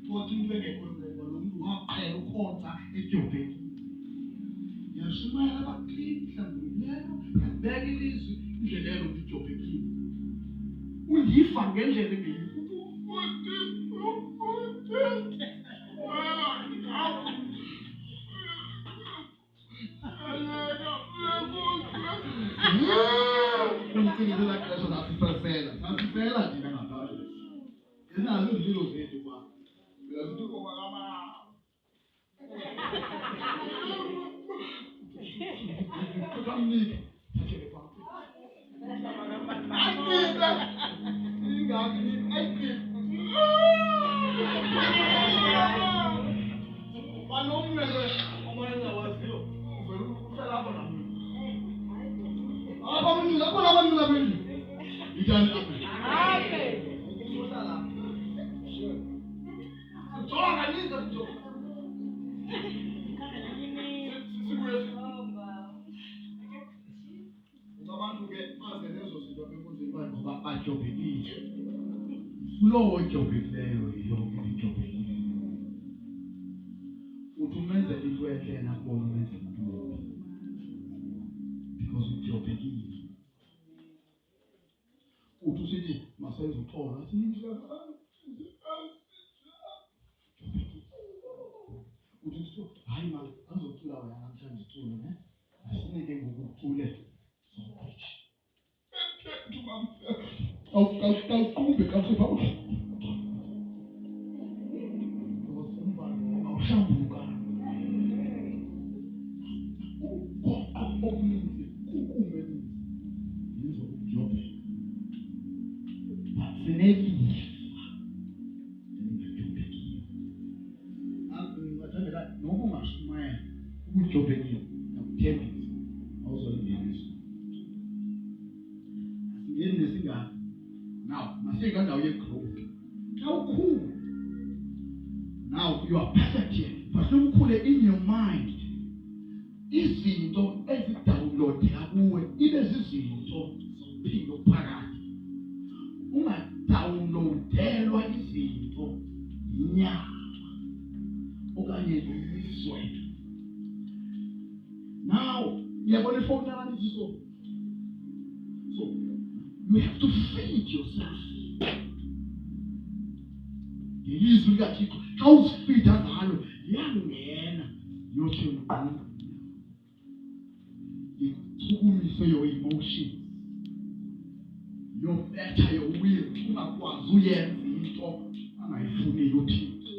kodwa into engekwenzeka lo muntu waqhela ukhonza eJobheni. Yashumayela abaklini mhlawumbe yabeka ilizwi indlela yalo eJobheni. Uyifa ngendlela engeyiyo. Nasifela thina ngabantu. Inazo izilo zethu ba. Uyazithuka kwakama. Kamnike. Lowo ojobhekileyo yonke ijobhekile. Uthi umenze into enhle yena kubona umenze umuntu ombi. Because ujobhekile. Uthi usithi masenze uxolo athi indlela uthi hayi manje azocula wena namhlanje ucule ne? Asinike ngokucule so-preach. Awuqhube kahle awushambuka okuninzi kukume yizo uJobe basenelifa ngathanda noma ungashumayela uJobekile nakuthembisa awuzolibinisa asingeni nesingaka. Now, masika ndawo yegrowth. Now cool. Now you are perfect here. But no cool in your mind. Izinto ezidownloadeka kuwe ibe zizinto zophilo phakathi. Ungadownloadelwa izinto inyama okanye izwe. Now, yabona ifoni nani so. You have to feed yourself. Ilizwi likaThixo xa uzifida ngalo yangena yothi umuntu ikuchukumise your emotions, your better your will, ungakwazi uyenza into angayifuni uThixo.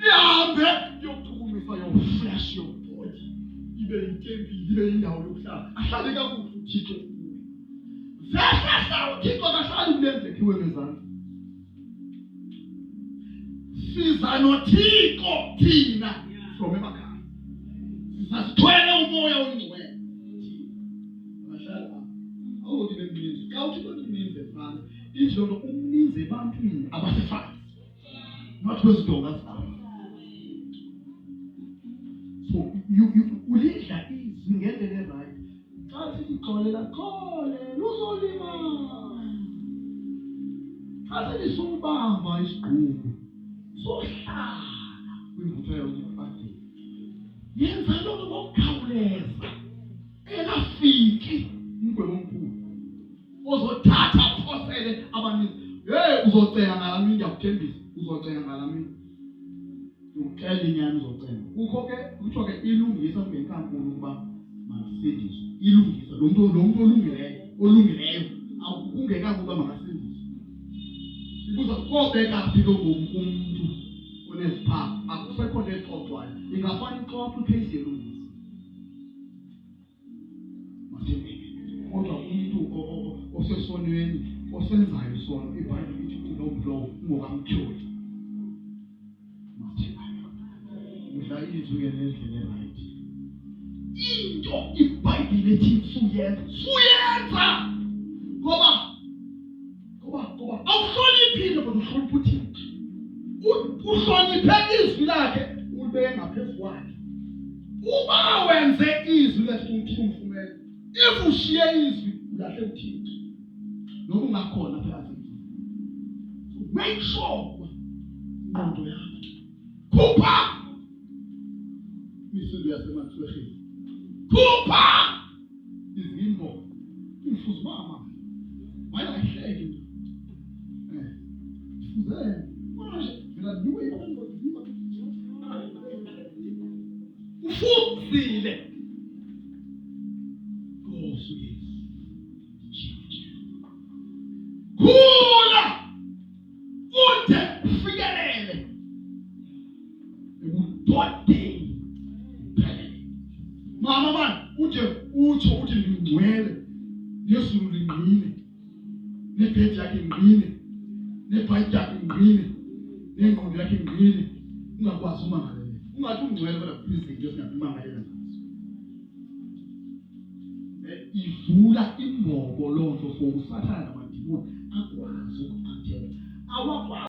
Ihambe yokuchukumisa your flesh, your body, ibe intempile, ibe indawo yokuhlala ahlale kakuhle uThixo kuwe. Zehla uThixo akahlali kulenzekhiwe ngezandla. Siza noThixo thina from emakhaya. Sisasithwele umoya ongcwele. Abahlala awuthi bemninzi. Xa uthi bemninzi efana, ithi lo umninzi ebantwini abasefana. Not kwezidonga zabo. So you ulidla izwi ngendlela right. Xa sithi xolela xole luzolima. Xa sithi sumbamba isigqubu sohlala kwimvutho yomfati. Yenza lokho ngokukhawuleza. Engafiki umgwebo omkhulu. Ozothatha phosele abaninzi. Uzocenga ngalamini ndiyakuthembisa. Uzocenga ngalamini. Ucela inyani uzocenga. Kukho ke kuthiwa ke ilungisa kungenkankulu ukuba makasindiswe. Ilungisa lo muntu olungileyo akungekanga ukuba makasindiswe. Ibuza kobeka phi lo umuntu onesipha akusekho lexoxwayo. Ingafani ixoxwa iphase yelungisa. Kodwa umuntu osesonweni osenzayo isono iBhayibheli ithi unomlomo ungokamtyholi. Udla izwi ngendlela right. Into iBhayibheli ethi suyenza. Ngoba awuhloniphile kodwa uhlonipha uThixo. Uhloniphe izwi lakhe ulibeke ngaphezu kwakhe. Uba wenze izwi lakhe umfumene. If ushiye izwi ulahle uThixo. Noma ungakhona phakathi. make sure ingqondo yakho khupha imisindo yasemathweheni, khupha izimbo imfuzo mama mayihleke fuzeni manje phela niwe ingqondo ufuzile Nkosi Yesu khula ude ufikelele ebudodeni mama man uje utsho uthi ngingcwele nezulu lingqine nebhedi yakhe ingqine nebhayiti yakhe ingqine nengqondo yakhe ingqine ungakwazi umangalela ungathi ungcwele kodwa kuphizile into esingamangalela ngazo ivula imbobo lonto for usathana namadimoni akwazi ukuathela awakwazi